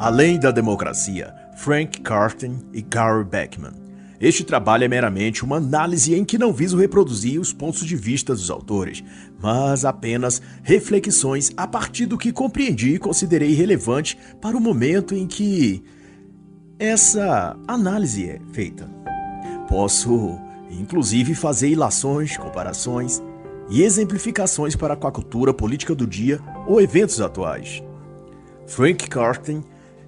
Além da Democracia, Frank Carten e Gary Beckman. Este trabalho é meramente uma análise em que não viso reproduzir os pontos de vista dos autores, mas apenas reflexões a partir do que compreendi e considerei relevante para o momento em que essa análise é feita. Posso, inclusive, fazer ilações, comparações e exemplificações para com a cultura política do dia ou eventos atuais. Frank Carten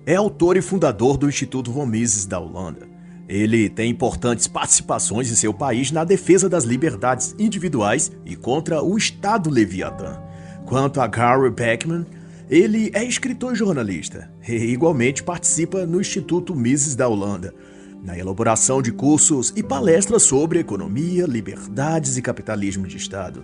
é autor e fundador do Instituto Von Mises da Holanda. Ele tem importantes participações em seu país na defesa das liberdades individuais e contra o Estado Leviatã. Quanto a Gary Beckman, ele é escritor e jornalista e igualmente participa no Instituto Mises da Holanda, na elaboração de cursos e palestras sobre economia, liberdades e capitalismo de Estado.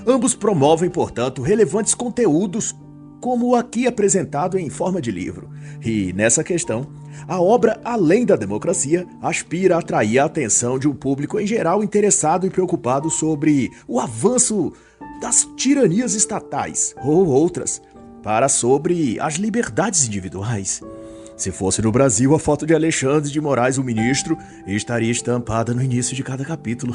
Ambos promovem, portanto, relevantes conteúdos como o aqui apresentado em forma de livro. E, nessa questão, a obra Além da Democracia aspira a atrair a atenção de um público em geral interessado e preocupado sobre o avanço das tiranias estatais ou outras, para sobre as liberdades individuais. Se fosse no Brasil, a foto de Alexandre de Moraes, o ministro, estaria estampada no início de cada capítulo.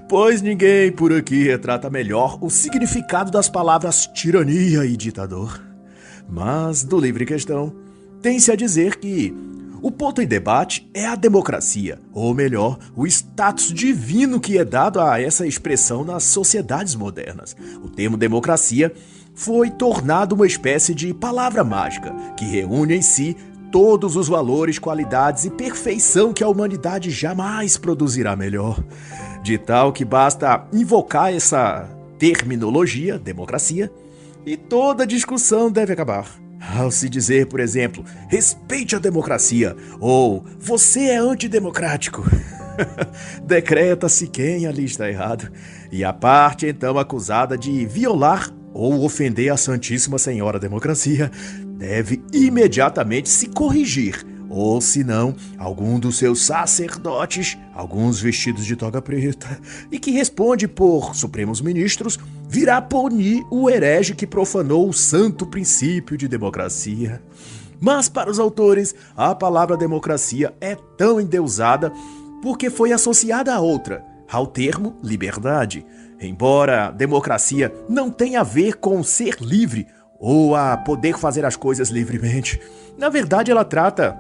Pois ninguém por aqui retrata melhor o significado das palavras tirania e ditador. Mas, do livre questão, tem-se a dizer que o ponto em debate é a democracia, ou melhor, o status divino que é dado a essa expressão nas sociedades modernas. O termo democracia foi tornado uma espécie de palavra mágica que reúne em si todos os valores, qualidades e perfeição que a humanidade jamais produzirá melhor. De tal que basta invocar essa terminologia, democracia, e toda discussão deve acabar. Ao se dizer, por exemplo, respeite a democracia, ou você é antidemocrático, decreta-se quem ali está errado, e a parte então acusada de violar ou ofender a Santíssima Senhora Democracia deve imediatamente se corrigir, ou se não, algum dos seus sacerdotes, alguns vestidos de toga preta, e que responde por supremos ministros, virá punir o herege que profanou o santo princípio de democracia. Mas para os autores, a palavra democracia é tão endeusada porque foi associada a outra, ao termo liberdade. Embora democracia não tenha a ver com ser livre ou a poder fazer as coisas livremente, na verdade ela trata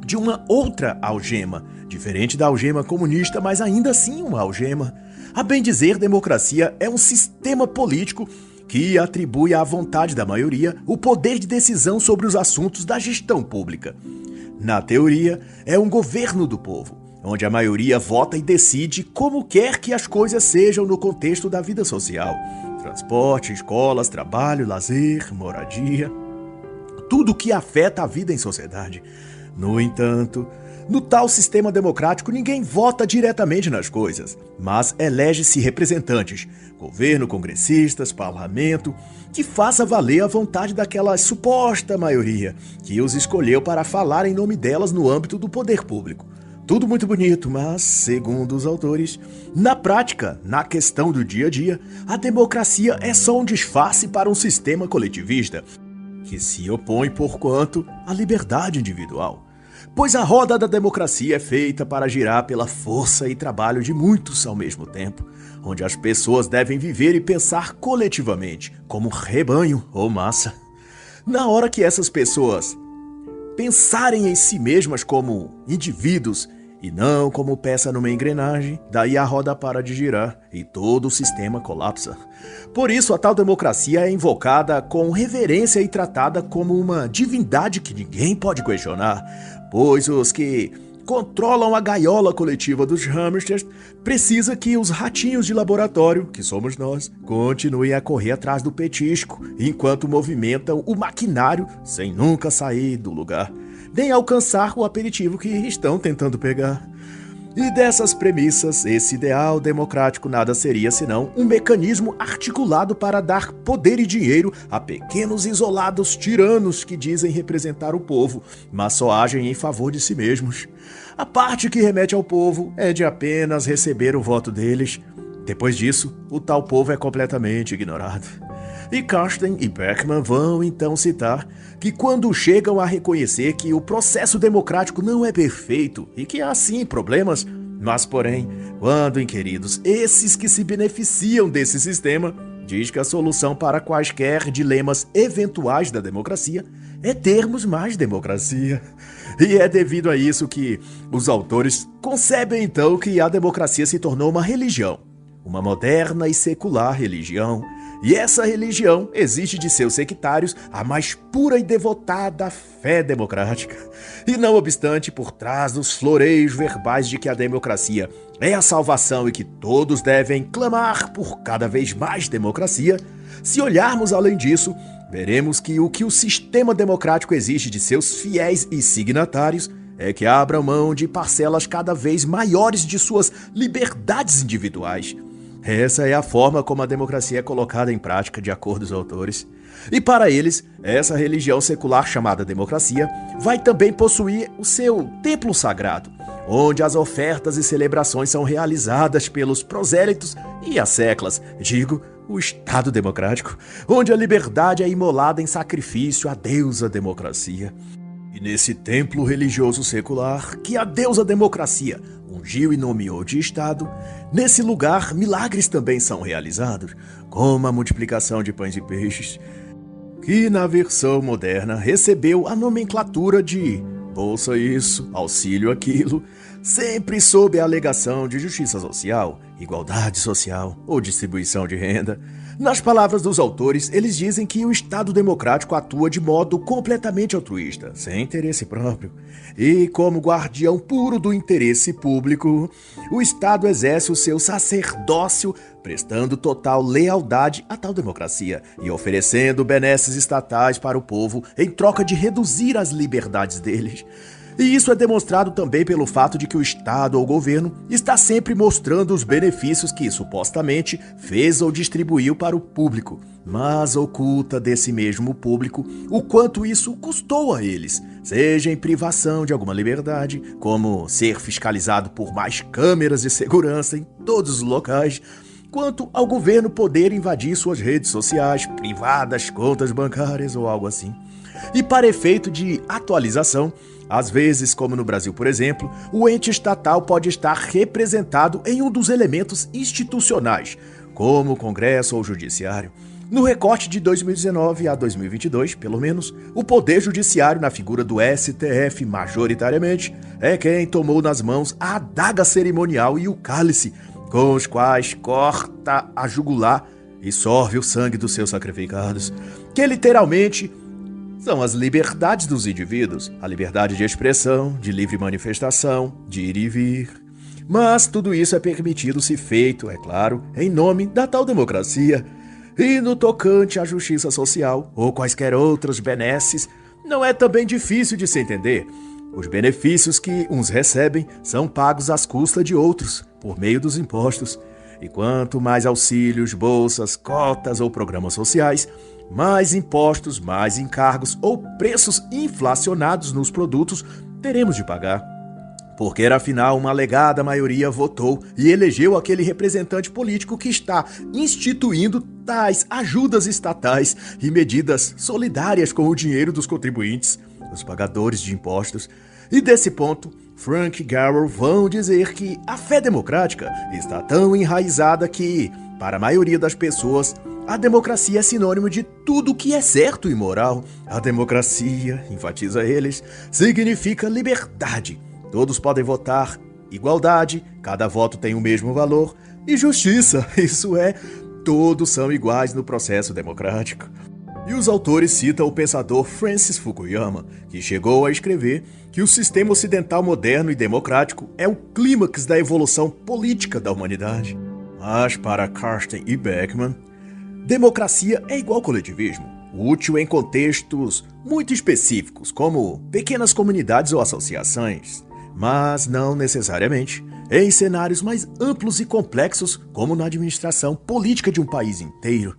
de uma outra algema, diferente da algema comunista, mas ainda assim uma algema. A bem dizer, democracia é um sistema político que atribui à vontade da maioria o poder de decisão sobre os assuntos da gestão pública. Na teoria, é um governo do povo, onde a maioria vota e decide como quer que as coisas sejam no contexto da vida social. Transporte, escolas, trabalho, lazer, moradia, tudo que afeta a vida em sociedade. No entanto, no tal sistema democrático ninguém vota diretamente nas coisas, mas elege-se representantes, governo, congressistas, parlamento, que faça valer a vontade daquela suposta maioria que os escolheu para falar em nome delas no âmbito do poder público. Tudo muito bonito, mas, segundo os autores, na prática, na questão do dia a dia, a democracia é só um disfarce para um sistema coletivista, que se opõe, porquanto, à liberdade individual. Pois a roda da democracia é feita para girar pela força e trabalho de muitos ao mesmo tempo, onde as pessoas devem viver e pensar coletivamente, como rebanho ou massa. Na hora que essas pessoas pensarem em si mesmas como indivíduos e não como peça numa engrenagem, daí a roda para de girar e todo o sistema colapsa. Por isso, a tal democracia é invocada com reverência e tratada como uma divindade que ninguém pode questionar, pois os que controlam a gaiola coletiva dos hamsters precisa que os ratinhos de laboratório, que somos nós, continuem a correr atrás do petisco, enquanto movimentam o maquinário sem nunca sair do lugar, nem alcançar o aperitivo que estão tentando pegar. E dessas premissas, esse ideal democrático nada seria senão um mecanismo articulado para dar poder e dinheiro a pequenos isolados tiranos que dizem representar o povo, mas só agem em favor de si mesmos. A parte que remete ao povo é de apenas receber o voto deles. Depois disso, o tal povo é completamente ignorado. E Karsten e Beckman vão então citar que quando chegam a reconhecer que o processo democrático não é perfeito e que há sim problemas, mas porém, quando inquiridos esses que se beneficiam desse sistema, diz que a solução para quaisquer dilemas eventuais da democracia é termos mais democracia. E é devido a isso que os autores concebem então que a democracia se tornou uma religião, uma moderna e secular religião. E essa religião exige de seus sectários a mais pura e devotada fé democrática. E não obstante, por trás dos floreios verbais de que a democracia é a salvação e que todos devem clamar por cada vez mais democracia, se olharmos além disso, veremos que o sistema democrático exige de seus fiéis e signatários é que abram mão de parcelas cada vez maiores de suas liberdades individuais. Essa é a forma como a democracia é colocada em prática, de acordo com os autores. E para eles, essa religião secular chamada democracia vai também possuir o seu templo sagrado, onde as ofertas e celebrações são realizadas pelos prosélitos e as seclas, digo, o Estado democrático, onde a liberdade é imolada em sacrifício à deusa democracia. E nesse templo religioso secular, que a deusa democracia ungiu e nomeou de Estado, nesse lugar milagres também são realizados, como a multiplicação de pães e peixes, que na versão moderna recebeu a nomenclatura de bolsa isso, auxílio aquilo, sempre sob a alegação de justiça social, igualdade social ou distribuição de renda. Nas palavras dos autores, eles dizem que o Estado democrático atua de modo completamente altruísta, sem interesse próprio. E, como guardião puro do interesse público, o Estado exerce o seu sacerdócio, prestando total lealdade a tal democracia e oferecendo benesses estatais para o povo em troca de reduzir as liberdades deles. E isso é demonstrado também pelo fato de que o Estado ou governo está sempre mostrando os benefícios que supostamente fez ou distribuiu para o público, mas oculta desse mesmo público o quanto isso custou a eles, seja em privação de alguma liberdade, como ser fiscalizado por mais câmeras de segurança em todos os locais, quanto ao governo poder invadir suas redes sociais, privadas, contas bancárias ou algo assim. E para efeito de atualização, às vezes, como no Brasil, por exemplo, o ente estatal pode estar representado em um dos elementos institucionais, como o Congresso ou o Judiciário. No recorte de 2019 a 2022, pelo menos, o Poder Judiciário, na figura do STF majoritariamente, é quem tomou nas mãos a adaga cerimonial e o cálice, com os quais corta a jugular e sorve o sangue dos seus sacrificados, que literalmente são as liberdades dos indivíduos, a liberdade de expressão, de livre manifestação, de ir e vir. Mas tudo isso é permitido se feito, é claro, em nome da tal democracia. E no tocante à justiça social, ou quaisquer outras benesses, não é também difícil de se entender. Os benefícios que uns recebem são pagos às custas de outros, por meio dos impostos. E quanto mais auxílios, bolsas, cotas ou programas sociais, mais impostos, mais encargos ou preços inflacionados nos produtos teremos de pagar. Porque, afinal, uma alegada maioria votou e elegeu aquele representante político que está instituindo tais ajudas estatais e medidas solidárias com o dinheiro dos contribuintes, os pagadores de impostos. E desse ponto, Frank e Garrell vão dizer que a fé democrática está tão enraizada que, para a maioria das pessoas, a democracia é sinônimo de tudo que é certo e moral. A democracia, enfatiza eles, significa liberdade. Todos podem votar, igualdade, cada voto tem o mesmo valor, e justiça, isso é, todos são iguais no processo democrático. E os autores citam o pensador Francis Fukuyama, que chegou a escrever que o sistema ocidental moderno e democrático é o clímax da evolução política da humanidade. Mas para Karsten e Beckman, democracia é igual coletivismo, útil em contextos muito específicos, como pequenas comunidades ou associações, mas não necessariamente em cenários mais amplos e complexos, como na administração política de um país inteiro.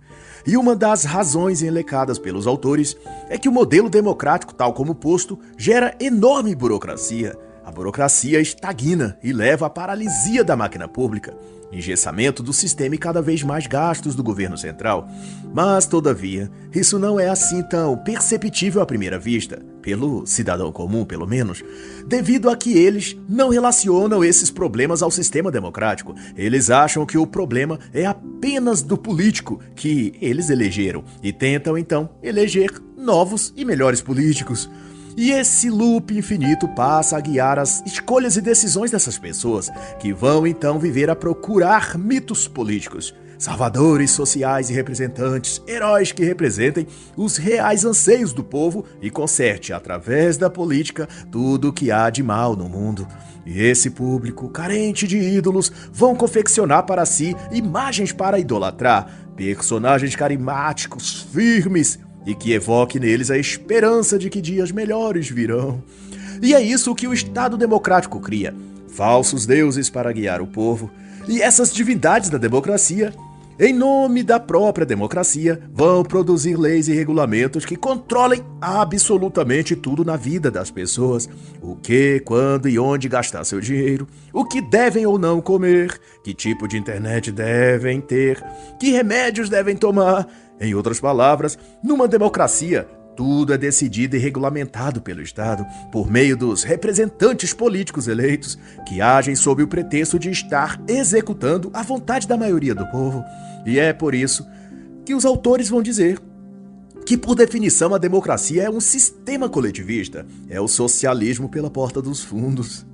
E uma das razões elencadas pelos autores é que o modelo democrático, tal como posto, gera enorme burocracia, A burocracia estagna e leva à paralisia da máquina pública, engessamento do sistema e cada vez mais gastos do governo central. Mas, todavia, isso não é assim tão perceptível à primeira vista, pelo cidadão comum, pelo menos, devido a que eles não relacionam esses problemas ao sistema democrático. Eles acham que o problema é apenas do político que eles elegeram e tentam, então, eleger novos e melhores políticos. E esse loop infinito passa a guiar as escolhas e decisões dessas pessoas, que vão então viver a procurar mitos políticos, salvadores sociais e representantes, heróis que representem os reais anseios do povo e conserte, através da política, tudo o que há de mal no mundo. E esse público, carente de ídolos, vão confeccionar para si imagens para idolatrar, personagens carismáticos, firmes, e que evoque neles a esperança de que dias melhores virão. E é isso que o Estado democrático cria: falsos deuses para guiar o povo. E essas divindades da democracia, em nome da própria democracia, vão produzir leis e regulamentos que controlem absolutamente tudo na vida das pessoas. O que, quando e onde gastar seu dinheiro, o que devem ou não comer, que tipo de internet devem ter, que remédios devem tomar. Em outras palavras, numa democracia, tudo é decidido e regulamentado pelo Estado, por meio dos representantes políticos eleitos, que agem sob o pretexto de estar executando a vontade da maioria do povo. E é por isso que os autores vão dizer que, por definição, a democracia é um sistema coletivista, é o socialismo pela porta dos fundos.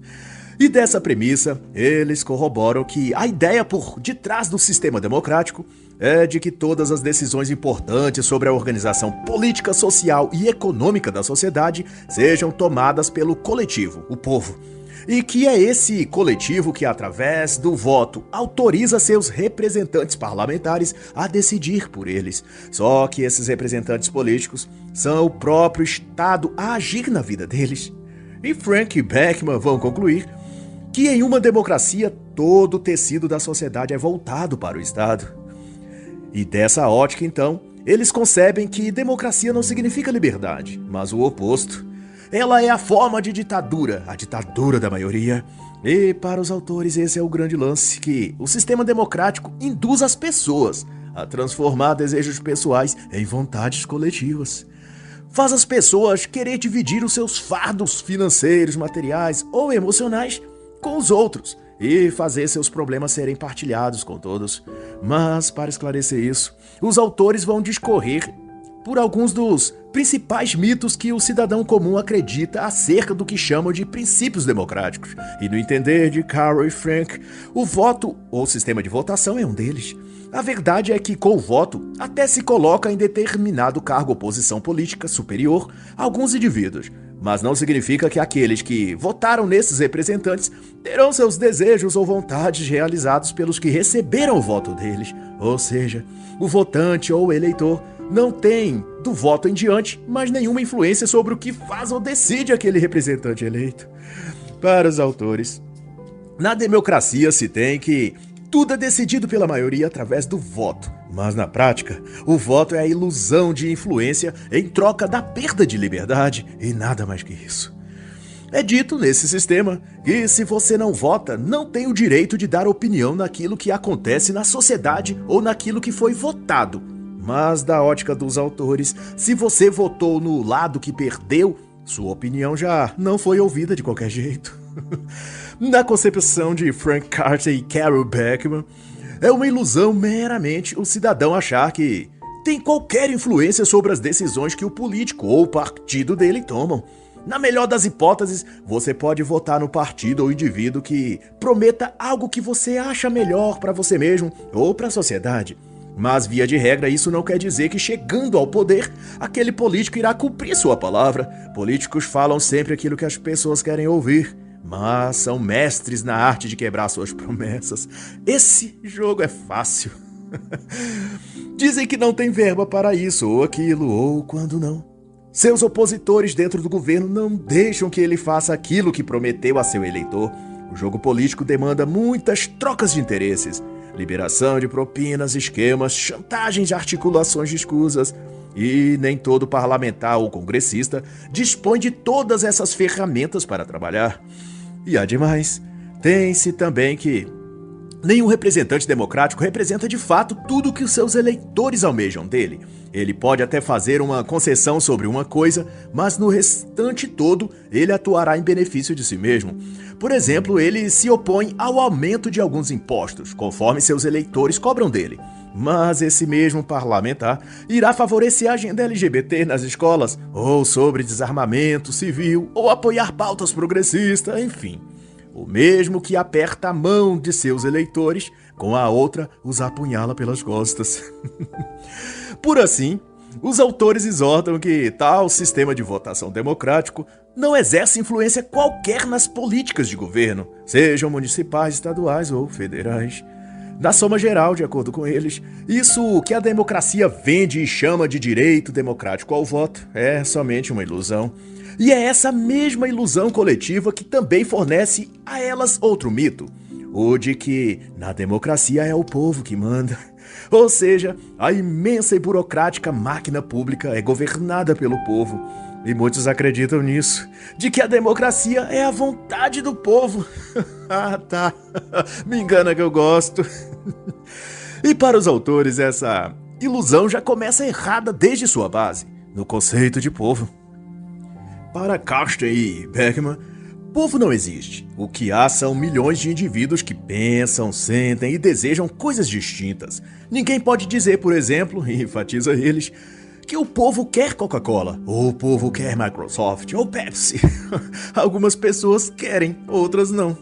E dessa premissa, eles corroboram que a ideia por detrás do sistema democrático é de que todas as decisões importantes sobre a organização política, social e econômica da sociedade sejam tomadas pelo coletivo, o povo. E que é esse coletivo que, através do voto, autoriza seus representantes parlamentares a decidir por eles. Só que esses representantes políticos são o próprio Estado a agir na vida deles. E Frank e Beckman vão concluir que em uma democracia todo o tecido da sociedade é voltado para o Estado. E dessa ótica, então, eles concebem que democracia não significa liberdade, mas o oposto. Ela é a forma de ditadura, a ditadura da maioria. E para os autores esse é o grande lance, que o sistema democrático induz as pessoas a transformar desejos pessoais em vontades coletivas. Faz as pessoas querer dividir os seus fardos financeiros, materiais ou emocionais com os outros e fazer seus problemas serem partilhados com todos. Mas, para esclarecer isso, os autores vão discorrer por alguns dos principais mitos que o cidadão comum acredita acerca do que chamam de princípios democráticos. E no entender de Carroll e Frank, o voto ou sistema de votação é um deles. A verdade é que, com o voto, até se coloca em determinado cargo ou posição política superior a alguns indivíduos. Mas não significa que aqueles que votaram nesses representantes terão seus desejos ou vontades realizados pelos que receberam o voto deles. Ou seja, o votante ou o eleitor não tem, do voto em diante, mais nenhuma influência sobre o que faz ou decide aquele representante eleito. Para os autores, na democracia se tem que tudo é decidido pela maioria através do voto. Mas na prática, o voto é a ilusão de influência em troca da perda de liberdade e nada mais que isso. É dito nesse sistema que se você não vota, não tem o direito de dar opinião naquilo que acontece na sociedade ou naquilo que foi votado. Mas da ótica dos autores, se você votou no lado que perdeu, sua opinião já não foi ouvida de qualquer jeito. Na concepção de Frank Carter e Carroll Beckman, é uma ilusão meramente o cidadão achar que tem qualquer influência sobre as decisões que o político ou o partido dele tomam. Na melhor das hipóteses, você pode votar no partido ou indivíduo que prometa algo que você acha melhor para você mesmo ou para a sociedade. Mas, via de regra, isso não quer dizer que, chegando ao poder, aquele político irá cumprir sua palavra. Políticos falam sempre aquilo que as pessoas querem ouvir, mas são mestres na arte de quebrar suas promessas. Esse jogo é fácil. Dizem que não tem verba para isso ou aquilo, ou quando não. Seus opositores dentro do governo não deixam que ele faça aquilo que prometeu a seu eleitor. O jogo político demanda muitas trocas de interesses, liberação de propinas, esquemas, chantagens, articulações de escusas. E nem todo parlamentar ou congressista dispõe de todas essas ferramentas para trabalhar. E ademais, tem-se também que nenhum representante democrático representa de fato tudo o que os seus eleitores almejam dele. Ele pode até fazer uma concessão sobre uma coisa, mas no restante todo ele atuará em benefício de si mesmo. Por exemplo, ele se opõe ao aumento de alguns impostos, conforme seus eleitores cobram dele. Mas esse mesmo parlamentar irá favorecer a agenda LGBT nas escolas, ou sobre desarmamento civil, ou apoiar pautas progressistas, enfim. O mesmo que aperta a mão de seus eleitores, com a outra os apunhala pelas costas. Por assim, os autores exortam que tal sistema de votação democrático não exerce influência qualquer nas políticas de governo, sejam municipais, estaduais ou federais. Na soma geral, de acordo com eles, isso que a democracia vende e chama de direito democrático ao voto é somente uma ilusão. E é essa mesma ilusão coletiva que também fornece a elas outro mito, o de que na democracia é o povo que manda. Ou seja, a imensa e burocrática máquina pública é governada pelo povo. E muitos acreditam nisso, de que a democracia é a vontade do povo. Ah, tá. Me engana que eu gosto. E para os autores, essa ilusão já começa errada desde sua base, no conceito de povo. Para Karsten e Beckman, povo não existe. O que há são milhões de indivíduos que pensam, sentem e desejam coisas distintas. Ninguém pode dizer, por exemplo, e enfatiza eles, que o povo quer Coca-Cola, ou o povo quer Microsoft, ou Pepsi. Algumas pessoas querem, outras não.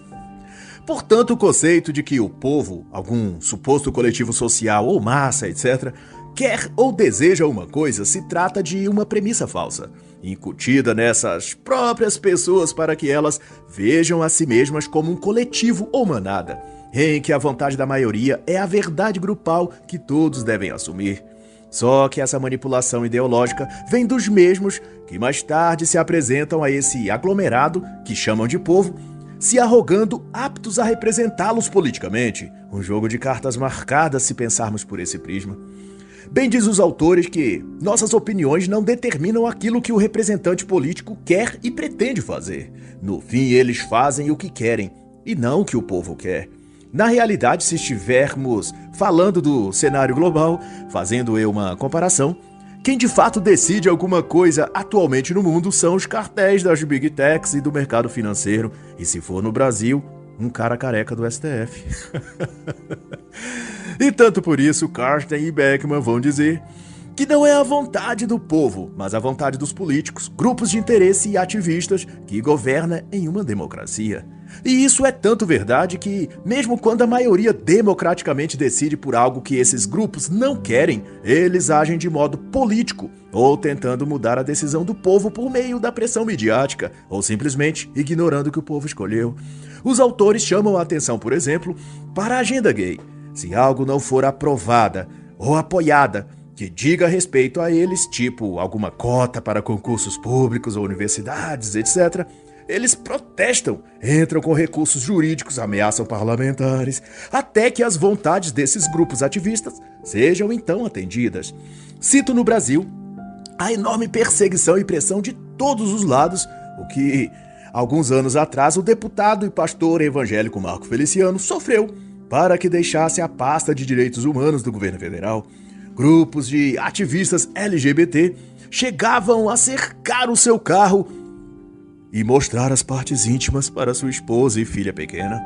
Portanto, o conceito de que o povo, algum suposto coletivo social ou massa, etc., quer ou deseja uma coisa se trata de uma premissa falsa, incutida nessas próprias pessoas para que elas vejam a si mesmas como um coletivo ou manada, em que a vontade da maioria é a verdade grupal que todos devem assumir. Só que essa manipulação ideológica vem dos mesmos que mais tarde se apresentam a esse aglomerado que chamam de povo, se arrogando aptos a representá-los politicamente. Um jogo de cartas marcadas se pensarmos por esse prisma. Bem diz os autores que nossas opiniões não determinam aquilo que o representante político quer e pretende fazer. No fim, eles fazem o que querem e não o que o povo quer. Na realidade, se estivermos falando do cenário global, fazendo eu uma comparação, quem de fato decide alguma coisa atualmente no mundo são os cartéis das Big Techs e do mercado financeiro. E se for no Brasil, um cara careca do STF. E tanto por isso, Karsten e Beckman vão dizer que não é a vontade do povo, mas a vontade dos políticos, grupos de interesse e ativistas que governa em uma democracia. E isso é tanto verdade que, mesmo quando a maioria democraticamente decide por algo que esses grupos não querem, eles agem de modo político, ou tentando mudar a decisão do povo por meio da pressão midiática, ou simplesmente ignorando o que o povo escolheu. Os autores chamam a atenção, por exemplo, para a agenda gay. Se algo não for aprovada ou apoiada, que diga respeito a eles, tipo alguma cota para concursos públicos ou universidades, etc., eles protestam, entram com recursos jurídicos, ameaçam parlamentares, até que as vontades desses grupos ativistas sejam então atendidas. Cito no Brasil a enorme perseguição e pressão de todos os lados, o que, alguns anos atrás, o deputado e pastor evangélico Marco Feliciano sofreu para que deixasse a pasta de direitos humanos do governo federal. Grupos de ativistas LGBT chegavam a cercar o seu carro e mostrar as partes íntimas para sua esposa e filha pequena.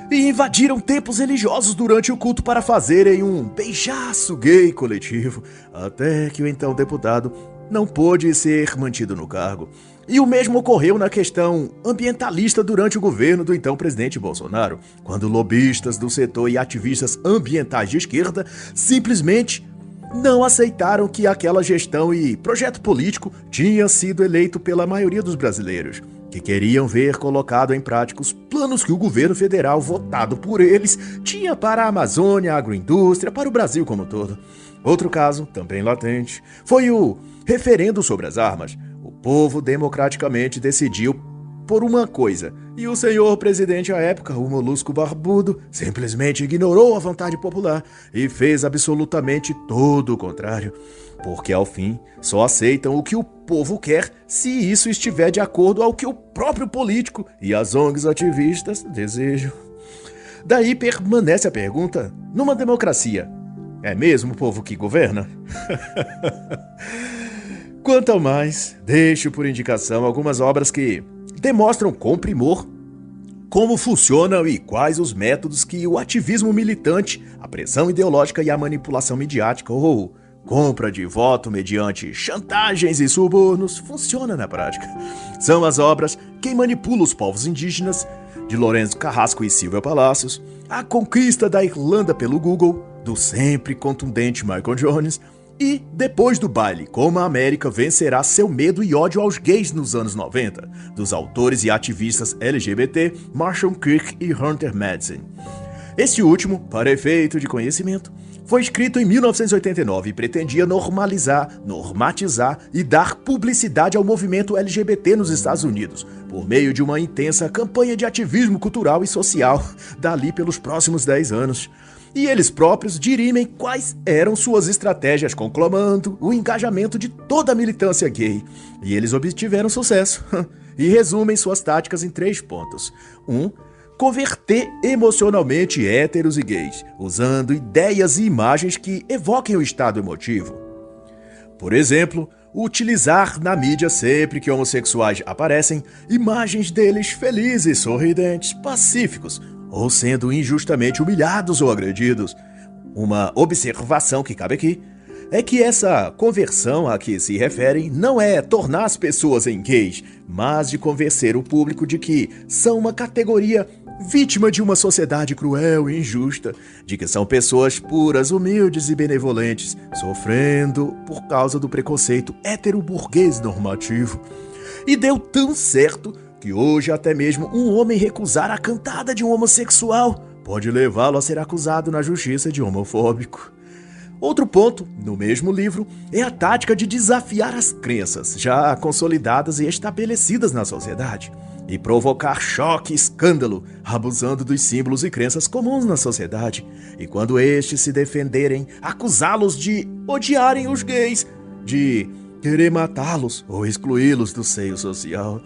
E invadiram templos religiosos durante o culto para fazerem um beijaço gay coletivo, até que o então deputado não pôde ser mantido no cargo. E o mesmo ocorreu na questão ambientalista durante o governo do então presidente Bolsonaro, quando lobistas do setor e ativistas ambientais de esquerda simplesmente não aceitaram que aquela gestão e projeto político tinha sido eleito pela maioria dos brasileiros, que queriam ver colocado em prática os planos que o governo federal, votado por eles, tinha para a Amazônia, a agroindústria, para o Brasil como um todo. Outro caso, também latente, foi o referendo sobre as armas. O povo democraticamente decidiu por uma coisa, e o senhor presidente à época, o Molusco Barbudo, simplesmente ignorou a vontade popular e fez absolutamente todo o contrário. Porque, ao fim, só aceitam o que o povo quer se isso estiver de acordo ao que o próprio político e as ONGs ativistas desejam. Daí permanece a pergunta, numa democracia, é mesmo o povo que governa? Quanto ao mais, deixo por indicação algumas obras que demonstram com primor como funcionam e quais os métodos que o ativismo militante, a pressão ideológica e a manipulação midiática ou compra de voto mediante chantagens e subornos funciona na prática. São as obras Quem Manipula os Povos Indígenas, de Lourenço Carrasco e Silvia Palacios, A Conquista da Irlanda pelo Google, do sempre contundente Michael Jones, e Depois do Baile, Como a América Vencerá Seu Medo e Ódio aos Gays nos anos 90, dos autores e ativistas LGBT Marshall Kirk e Hunter Madsen. Este último, para efeito de conhecimento, foi escrito em 1989 e pretendia normatizar e dar publicidade ao movimento LGBT nos Estados Unidos, por meio de uma intensa campanha de ativismo cultural e social, dali pelos próximos 10 anos. E eles próprios dirimem quais eram suas estratégias, conclamando o engajamento de toda a militância gay. E eles obtiveram sucesso. E resumem suas táticas em 3 pontos. 1. Converter emocionalmente héteros e gays, usando ideias e imagens que evoquem o estado emotivo. Por exemplo, utilizar na mídia sempre que homossexuais aparecem, imagens deles felizes, sorridentes, pacíficos, ou sendo injustamente humilhados ou agredidos. Uma observação que cabe aqui é que essa conversão a que se referem não é tornar as pessoas em gays, mas de convencer o público de que são uma categoria vítima de uma sociedade cruel e injusta, de que são pessoas puras, humildes e benevolentes, sofrendo por causa do preconceito hétero-burguês normativo. E deu tão certo que hoje até mesmo um homem recusar a cantada de um homossexual pode levá-lo a ser acusado na justiça de homofóbico. Outro ponto, no mesmo livro, é a tática de desafiar as crenças já consolidadas e estabelecidas na sociedade e provocar choque e escândalo, abusando dos símbolos e crenças comuns na sociedade, e quando estes se defenderem, acusá-los de odiarem os gays, de querer matá-los ou excluí-los do seio social.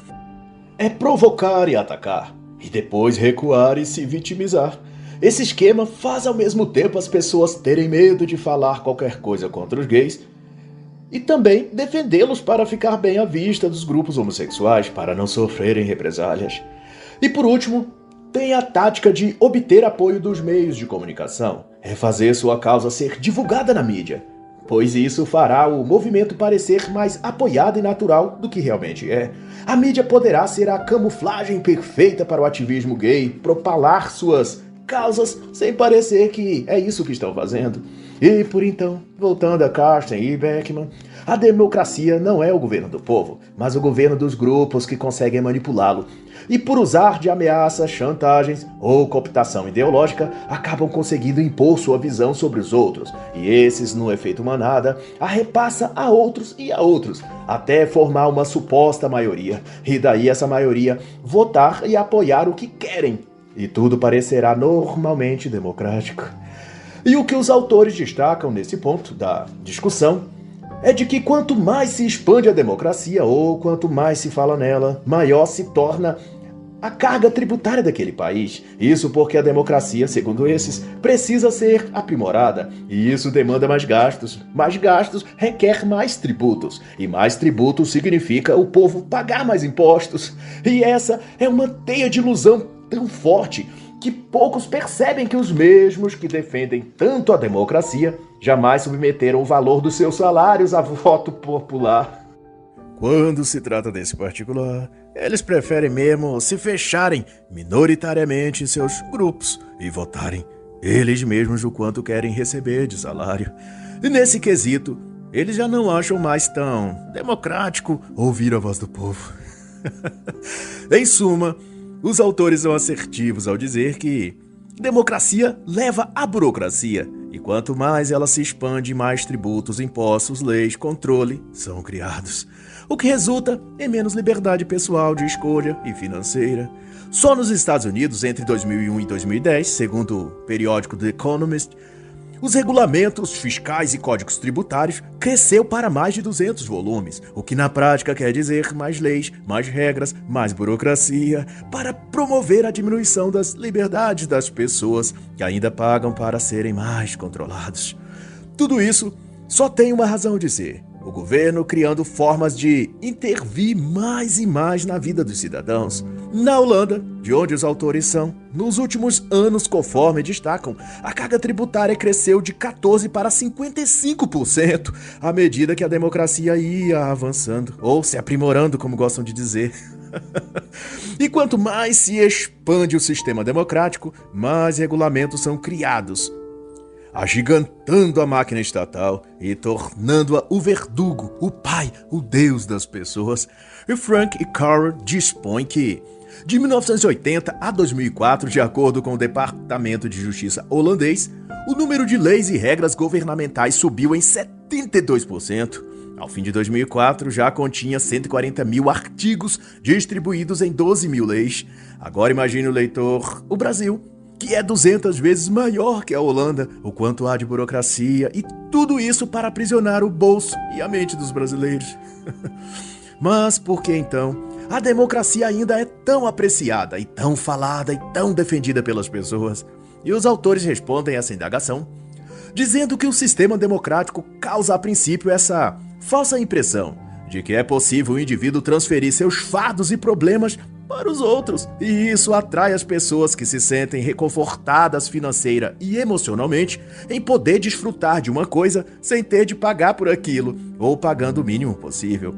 É provocar e atacar, e depois recuar e se vitimizar. Esse esquema faz ao mesmo tempo as pessoas terem medo de falar qualquer coisa contra os gays e também defendê-los para ficar bem à vista dos grupos homossexuais, para não sofrerem represálias. E por último, tem a tática de obter apoio dos meios de comunicação, é fazer sua causa ser divulgada na mídia, pois isso fará o movimento parecer mais apoiado e natural do que realmente é. A mídia poderá ser a camuflagem perfeita para o ativismo gay, propalar suas causas sem parecer que é isso que estão fazendo. E por então, voltando a Carsten e Beckman, a democracia não é o governo do povo, mas o governo dos grupos que conseguem manipulá-lo. E por usar de ameaças, chantagens ou cooptação ideológica, acabam conseguindo impor sua visão sobre os outros. E esses, no efeito manada, a repassa a outros e a outros, até formar uma suposta maioria. E daí essa maioria votar e apoiar o que querem. E tudo parecerá normalmente democrático. E o que os autores destacam nesse ponto da discussão é de que quanto mais se expande a democracia ou quanto mais se fala nela, maior se torna a carga tributária daquele país. Isso porque a democracia, segundo esses, precisa ser aprimorada. E isso demanda mais gastos. Mais gastos requer mais tributos. E mais tributos significa o povo pagar mais impostos. E essa é uma teia de ilusão tão forte que poucos percebem que os mesmos que defendem tanto a democracia jamais submeteram o valor dos seus salários a voto popular. Quando se trata desse particular, eles preferem mesmo se fecharem minoritariamente em seus grupos e votarem eles mesmos o quanto querem receber de salário. E nesse quesito, eles já não acham mais tão democrático ouvir a voz do povo. Em suma, os autores são assertivos ao dizer que democracia leva à burocracia E quanto mais ela se expande, mais tributos, impostos, leis, controle são criados. O que resulta em menos liberdade pessoal de escolha e financeira. Só nos Estados Unidos, entre 2001 e 2010, segundo o periódico The Economist, os regulamentos fiscais e códigos tributários cresceu para mais de 200 volumes, o que na prática quer dizer mais leis, mais regras, mais burocracia, para promover a diminuição das liberdades das pessoas que ainda pagam para serem mais controlados. Tudo isso só tem uma razão de ser: o governo criando formas de intervir mais e mais na vida dos cidadãos. Na Holanda, de onde os autores são, nos últimos anos, conforme destacam, a carga tributária cresceu de 14% para 55% à medida que a democracia ia avançando, ou se aprimorando, como gostam de dizer. E quanto mais se expande o sistema democrático, mais regulamentos são criados, agigantando a máquina estatal e tornando-a o verdugo, o pai, o deus das pessoas. E Frank e Carol dispõem que, de 1980 a 2004, de acordo com o Departamento de Justiça holandês, o número de leis e regras governamentais subiu em 72%. Ao fim de 2004, já continha 140 mil artigos distribuídos em 12 mil leis. Agora imagine o leitor, o Brasil, que é 200 vezes maior que a Holanda, o quanto há de burocracia, e tudo isso para aprisionar o bolso e a mente dos brasileiros. Mas por que então a democracia ainda é tão apreciada e tão falada e tão defendida pelas pessoas? E os autores respondem essa indagação dizendo que o sistema democrático causa a princípio essa falsa impressão de que é possível o indivíduo transferir seus fardos e problemas para os outros, e isso atrai as pessoas que se sentem reconfortadas financeira e emocionalmente em poder desfrutar de uma coisa sem ter de pagar por aquilo, ou pagando o mínimo possível.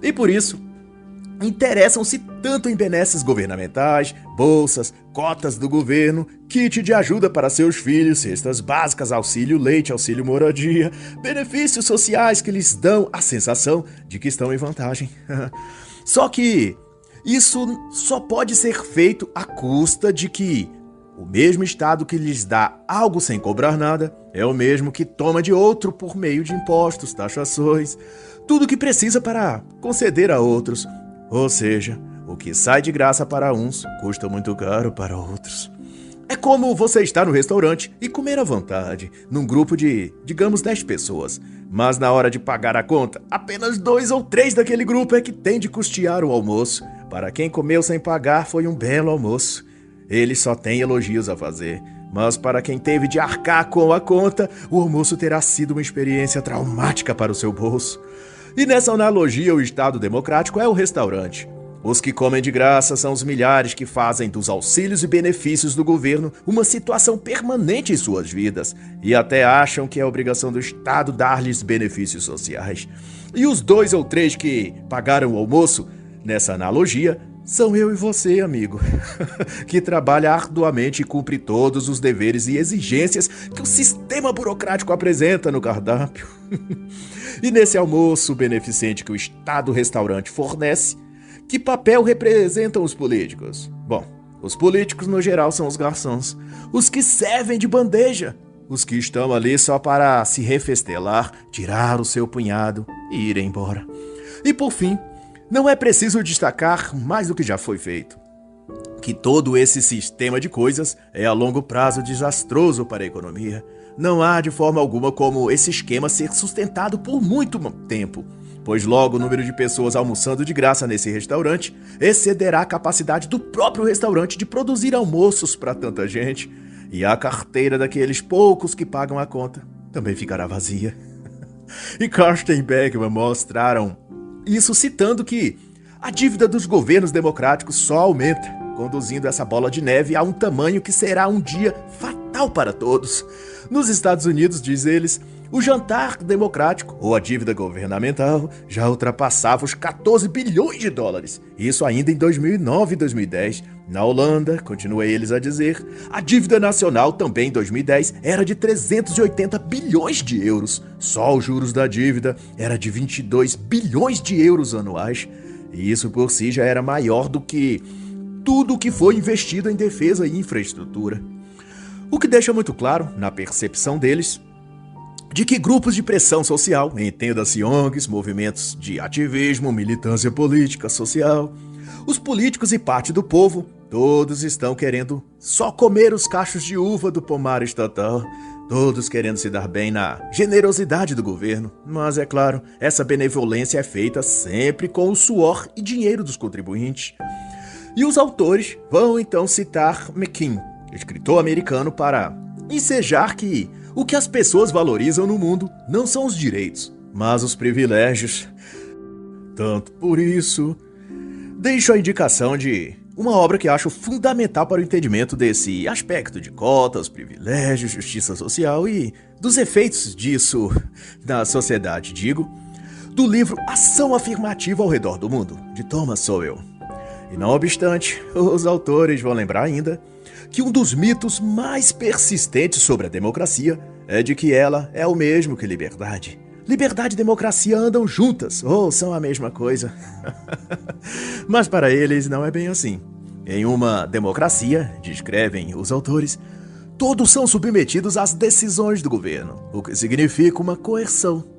E por isso, interessam-se tanto em benesses governamentais, bolsas, cotas do governo, kit de ajuda para seus filhos, cestas básicas, auxílio leite, auxílio moradia, benefícios sociais que lhes dão a sensação de que estão em vantagem. Só que isso só pode ser feito à custa de que o mesmo Estado que lhes dá algo sem cobrar nada é o mesmo que toma de outro por meio de impostos, taxações, tudo que precisa para conceder a outros. Ou seja, o que sai de graça para uns custa muito caro para outros. É como você estar no restaurante e comer à vontade, num grupo de, digamos, 10 pessoas. Mas na hora de pagar a conta, apenas 2 ou 3 daquele grupo é que tem de custear o almoço. Para quem comeu sem pagar, foi um belo almoço. Ele só tem elogios a fazer. Mas para quem teve de arcar com a conta, o almoço terá sido uma experiência traumática para o seu bolso. E nessa analogia, o Estado democrático é o restaurante. Os que comem de graça são os milhares que fazem dos auxílios e benefícios do governo uma situação permanente em suas vidas e até acham que é obrigação do Estado dar-lhes benefícios sociais. E os 2 ou 3 que pagaram o almoço, nessa analogia, são eu e você, amigo, que trabalha arduamente e cumpre todos os deveres e exigências que o sistema burocrático apresenta no cardápio. E nesse almoço beneficente que o Estado-restaurante fornece, que papel representam os políticos? Bom, os políticos no geral são os garçons, os que servem de bandeja, os que estão ali só para se refestelar, tirar o seu punhado e ir embora. E por fim, não é preciso destacar mais do que já foi feito, que todo esse sistema de coisas é a longo prazo desastroso para a economia. Não há de forma alguma como esse esquema ser sustentado por muito tempo, pois logo o número de pessoas almoçando de graça nesse restaurante excederá a capacidade do próprio restaurante de produzir almoços para tanta gente, e a carteira daqueles poucos que pagam a conta também ficará vazia. E Carsten e Bergman mostraram isso citando que a dívida dos governos democráticos só aumenta, conduzindo essa bola de neve a um tamanho que será um dia fatal para todos. Nos Estados Unidos, diz eles, o jantar democrático, ou a dívida governamental, já ultrapassava os 14 bilhões de dólares. Isso ainda em 2009 e 2010. Na Holanda, continua eles a dizer, a dívida nacional também em 2010 era de 380 bilhões de euros. Só os juros da dívida era de 22 bilhões de euros anuais. E isso por si já era maior do que tudo o que foi investido em defesa e infraestrutura. O que deixa muito claro, na percepção deles, de que grupos de pressão social, entenda-se ONGs, movimentos de ativismo, militância política, social, os políticos e parte do povo, todos estão querendo só comer os cachos de uva do pomar estatal, todos querendo se dar bem na generosidade do governo. Mas, é claro, essa benevolência é feita sempre com o suor e dinheiro dos contribuintes. E os autores vão então citar McKean, escritor americano, para ensejar que o que as pessoas valorizam no mundo não são os direitos, mas os privilégios. Tanto por isso, deixo a indicação de uma obra que acho fundamental para o entendimento desse aspecto de cotas, privilégios, justiça social e dos efeitos disso na sociedade, do livro Ação Afirmativa ao Redor do Mundo, de Thomas Sowell. E não obstante, os autores vão lembrar ainda que um dos mitos mais persistentes sobre a democracia é de que ela é o mesmo que liberdade. Liberdade e democracia andam juntas, ou são a mesma coisa. Mas para eles não é bem assim. Em uma democracia, descrevem os autores, todos são submetidos às decisões do governo, o que significa uma coerção.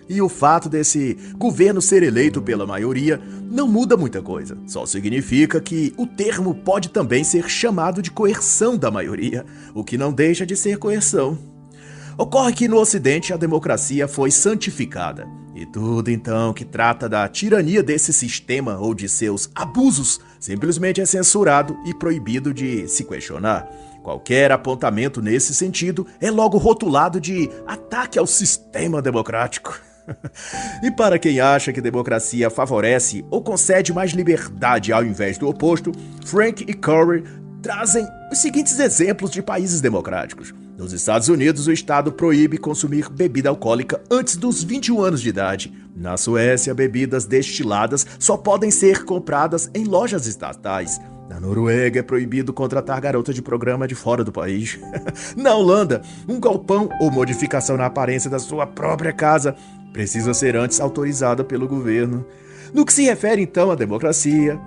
E o fato desse governo ser eleito pela maioria não muda muita coisa. Só significa que o termo pode também ser chamado de coerção da maioria, o que não deixa de ser coerção. Ocorre que no Ocidente a democracia foi santificada, e tudo então que trata da tirania desse sistema ou de seus abusos simplesmente é censurado e proibido de se questionar. Qualquer apontamento nesse sentido é logo rotulado de ataque ao sistema democrático. E para quem acha que democracia favorece ou concede mais liberdade ao invés do oposto, Frank e Curry trazem os seguintes exemplos de países democráticos. Nos Estados Unidos, o Estado proíbe consumir bebida alcoólica antes dos 21 anos de idade. Na Suécia, bebidas destiladas só podem ser compradas em lojas estatais. Na Noruega, é proibido contratar garota de programa de fora do país. Na Holanda, um galpão ou modificação na aparência da sua própria casa precisa ser antes autorizada pelo governo. No que se refere, então, à democracia,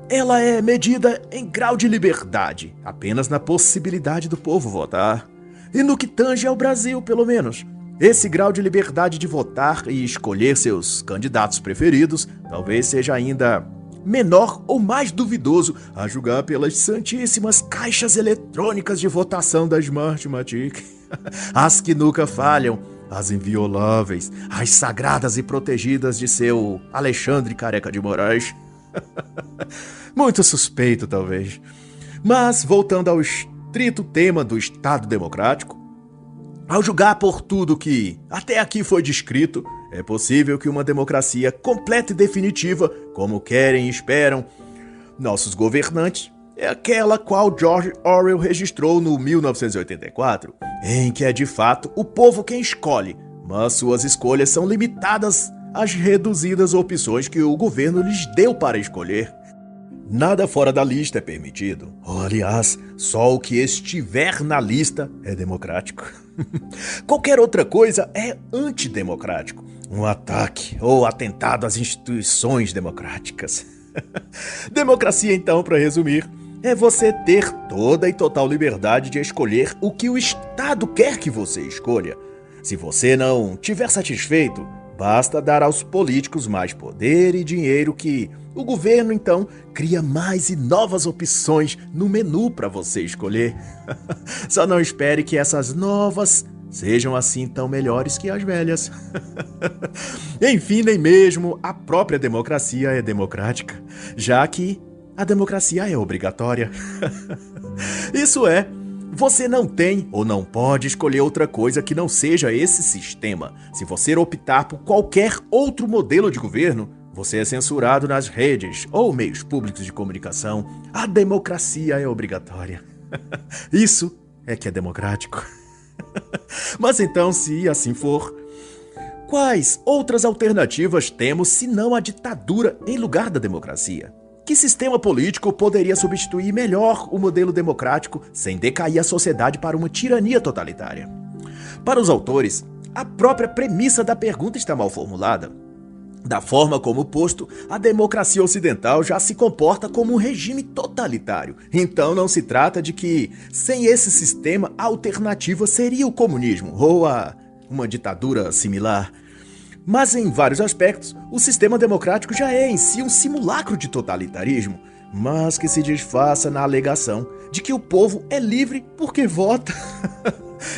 ela é medida em grau de liberdade, apenas na possibilidade do povo votar. E no que tange ao Brasil, pelo menos, esse grau de liberdade de votar e escolher seus candidatos preferidos talvez seja ainda menor ou mais duvidoso a julgar pelas santíssimas caixas eletrônicas de votação da Smartmatic. As que nunca falham, as invioláveis, as sagradas e protegidas de seu Alexandre Careca de Moraes. Muito suspeito, talvez. Mas, voltando ao estrito tema do Estado Democrático, ao julgar por tudo que até aqui foi descrito, é possível que uma democracia completa e definitiva, como querem e esperam nossos governantes, é aquela qual George Orwell registrou no 1984, em que é de fato o povo quem escolhe, mas suas escolhas são limitadas às reduzidas opções que o governo lhes deu para escolher. Nada fora da lista é permitido. Aliás, só o que estiver na lista é democrático. Qualquer outra coisa é antidemocrático. Um ataque ou atentado às instituições democráticas. Democracia, então, para resumir, é você ter toda e total liberdade de escolher o que o Estado quer que você escolha. Se você não estiver satisfeito, basta dar aos políticos mais poder e dinheiro que o governo, então, cria mais e novas opções no menu para você escolher. Só não espere que essas novas sejam assim tão melhores que as velhas. Enfim, nem mesmo a própria democracia é democrática, já que a democracia é obrigatória. Isso é, você não tem ou não pode escolher outra coisa que não seja esse sistema. Se você optar por qualquer outro modelo de governo, você é censurado nas redes ou meios públicos de comunicação. A democracia é obrigatória. Isso é que é democrático. Mas então, se assim for, quais outras alternativas temos senão a ditadura em lugar da democracia? Que sistema político poderia substituir melhor o modelo democrático sem decair a sociedade para uma tirania totalitária? Para os autores, a própria premissa da pergunta está mal formulada. Da forma como posto, a democracia ocidental já se comporta como um regime totalitário. Então não se trata de que, sem esse sistema, a alternativa seria o comunismo ou uma ditadura similar. Mas em vários aspectos, o sistema democrático já é em si um simulacro de totalitarismo, mas que se disfarça na alegação de que o povo é livre porque vota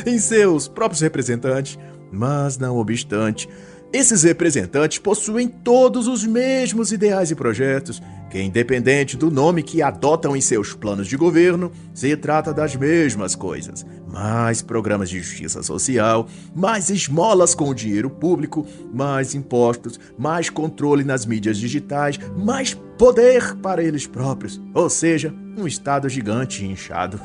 em seus próprios representantes. Mas, não obstante, esses representantes possuem todos os mesmos ideais e projetos, que, independente do nome que adotam em seus planos de governo, se trata das mesmas coisas. Mais programas de justiça social, mais esmolas com o dinheiro público, mais impostos, mais controle nas mídias digitais, mais poder para eles próprios. Ou seja, um Estado gigante e inchado.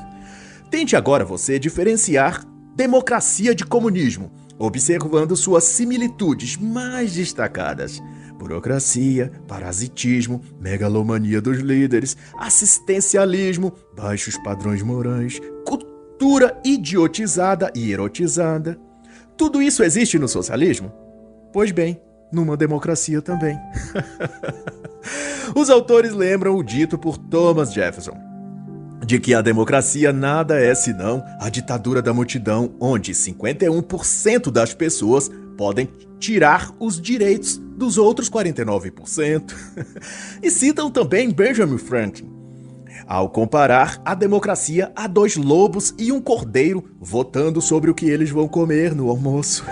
Tente agora você diferenciar democracia de comunismo, observando suas similitudes mais destacadas. Burocracia, parasitismo, megalomania dos líderes, assistencialismo, baixos padrões morais, cultura idiotizada e erotizada. Tudo isso existe no socialismo? Pois bem, numa democracia também. Os autores lembram o dito por Thomas Jefferson, de que a democracia nada é senão a ditadura da multidão, onde 51% das pessoas podem tirar os direitos dos outros 49%. E citam também Benjamin Franklin, ao comparar a democracia a dois lobos e um cordeiro votando sobre o que eles vão comer no almoço.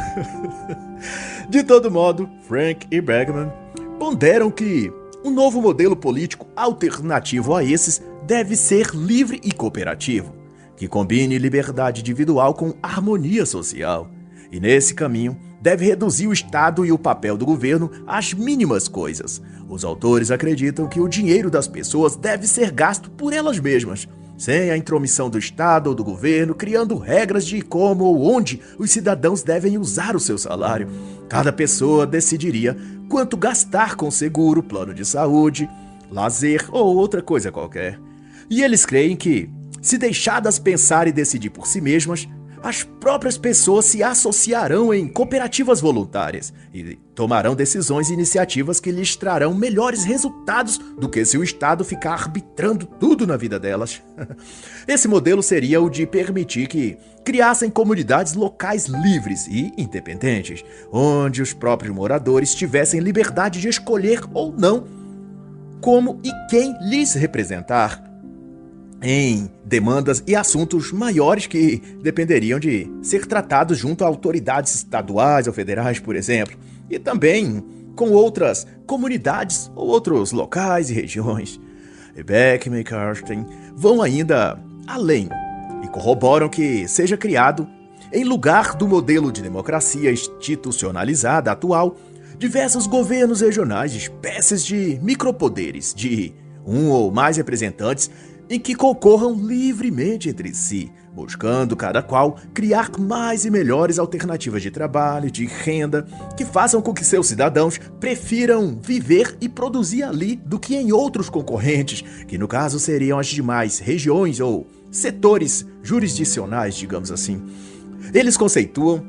De todo modo, Frank e Bergman ponderam que um novo modelo político alternativo a esses deve ser livre e cooperativo, que combine liberdade individual com harmonia social. E nesse caminho, deve reduzir o Estado e o papel do governo às mínimas coisas. Os autores acreditam que o dinheiro das pessoas deve ser gasto por elas mesmas, sem a intromissão do Estado ou do governo, criando regras de como ou onde os cidadãos devem usar o seu salário. Cada pessoa decidiria quanto gastar com seguro, plano de saúde, lazer ou outra coisa qualquer. E eles creem que, se deixadas pensar e decidir por si mesmas, as próprias pessoas se associarão em cooperativas voluntárias e tomarão decisões e iniciativas que lhes trarão melhores resultados do que se o Estado ficar arbitrando tudo na vida delas. Esse modelo seria o de permitir que criassem comunidades locais livres e independentes, onde os próprios moradores tivessem liberdade de escolher ou não como e quem lhes representar em demandas e assuntos maiores que dependeriam de ser tratados junto a autoridades estaduais ou federais, por exemplo, e também com outras comunidades ou outros locais e regiões. Beckman e Karsten vão ainda além e corroboram que seja criado, em lugar do modelo de democracia institucionalizada atual, diversos governos regionais, espécies de micropoderes de um ou mais representantes em que concorram livremente entre si, buscando cada qual criar mais e melhores alternativas de trabalho, de renda, que façam com que seus cidadãos prefiram viver e produzir ali do que em outros concorrentes, que no caso seriam as demais regiões ou setores jurisdicionais, digamos assim. Eles conceituam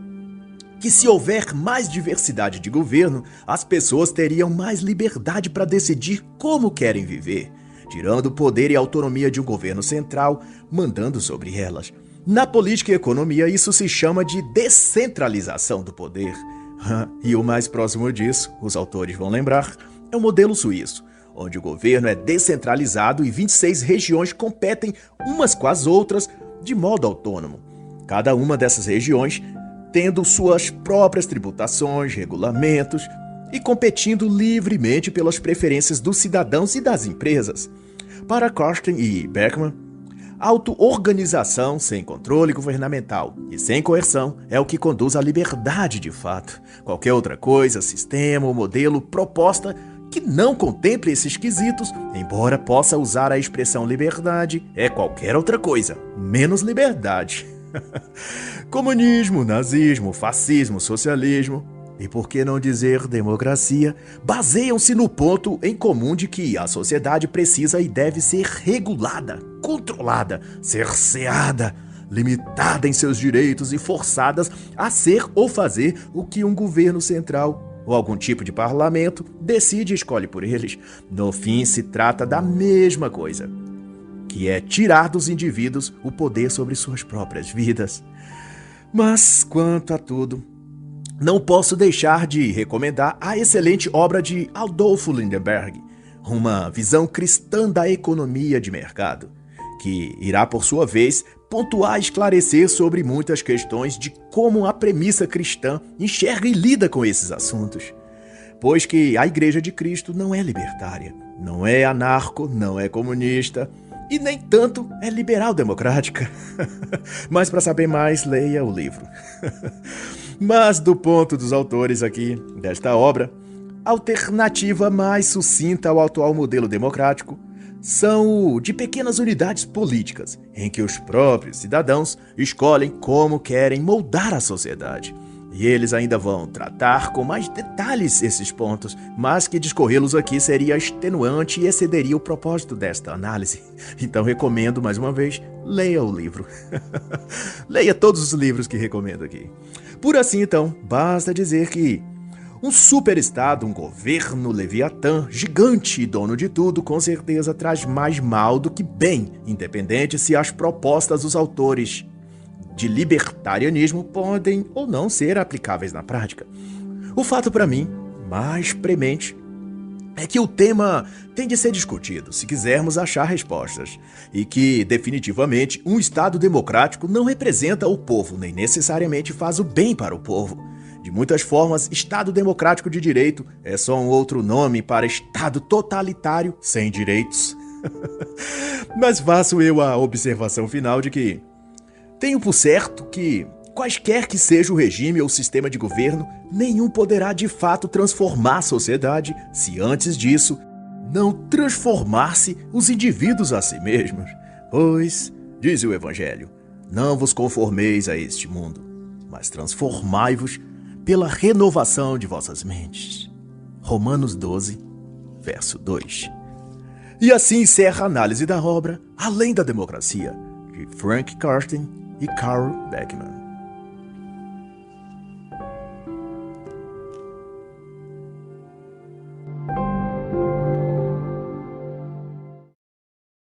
que se houver mais diversidade de governo, as pessoas teriam mais liberdade para decidir como querem viver, tirando o poder e a autonomia de um governo central, mandando sobre elas. Na política e economia, isso se chama de descentralização do poder. E o mais próximo disso, os autores vão lembrar, é o modelo suíço, onde o governo é descentralizado e 26 regiões competem umas com as outras de modo autônomo. Cada uma dessas regiões tendo suas próprias tributações, regulamentos e competindo livremente pelas preferências dos cidadãos e das empresas. Para Karsten e Beckman, auto-organização sem controle governamental e sem coerção é o que conduz à liberdade de fato. Qualquer outra coisa, sistema ou modelo, proposta que não contemple esses quesitos, embora possa usar a expressão liberdade, é qualquer outra coisa, menos liberdade. Comunismo, nazismo, fascismo, socialismo e por que não dizer democracia, baseiam-se no ponto em comum de que a sociedade precisa e deve ser regulada, controlada, cerceada, limitada em seus direitos e forçadas a ser ou fazer o que um governo central ou algum tipo de parlamento decide e escolhe por eles. No fim, se trata da mesma coisa, que é tirar dos indivíduos o poder sobre suas próprias vidas. Mas, quanto a tudo, não posso deixar de recomendar a excelente obra de Adolfo Lindenberg, Uma Visão Cristã da Economia de Mercado, que irá, por sua vez, pontuar e esclarecer sobre muitas questões de como a premissa cristã enxerga e lida com esses assuntos. Pois que a Igreja de Cristo não é libertária, não é anarco, não é comunista e nem tanto é liberal-democrática. Mas para saber mais, leia o livro. Mas do ponto dos autores aqui desta obra, a alternativa mais sucinta ao atual modelo democrático são o de pequenas unidades políticas, em que os próprios cidadãos escolhem como querem moldar a sociedade. E eles ainda vão tratar com mais detalhes esses pontos, mas que discorrê-los aqui seria extenuante e excederia o propósito desta análise. Então recomendo, mais uma vez, leia o livro. Leia todos os livros que recomendo aqui. Por assim, então, basta dizer que um superestado, um governo leviatã, gigante e dono de tudo, com certeza traz mais mal do que bem, independente se as propostas dos autores de libertarianismo podem ou não ser aplicáveis na prática. O fato para mim, mais premente, é que o tema tem de ser discutido se quisermos achar respostas, e que, definitivamente, um Estado democrático não representa o povo, nem necessariamente faz o bem para o povo. De muitas formas, Estado democrático de direito é só um outro nome para Estado totalitário sem direitos. Mas faço eu a observação final de que tenho por certo que, quaisquer que seja o regime ou sistema de governo, nenhum poderá de fato transformar a sociedade se antes disso não transformar-se os indivíduos a si mesmos. Pois, diz o Evangelho, não vos conformeis a este mundo, mas transformai-vos pela renovação de vossas mentes. Romanos 12, verso 2. E assim encerra a análise da obra Além da Democracia, de Frank Carsten e Carl Beckman.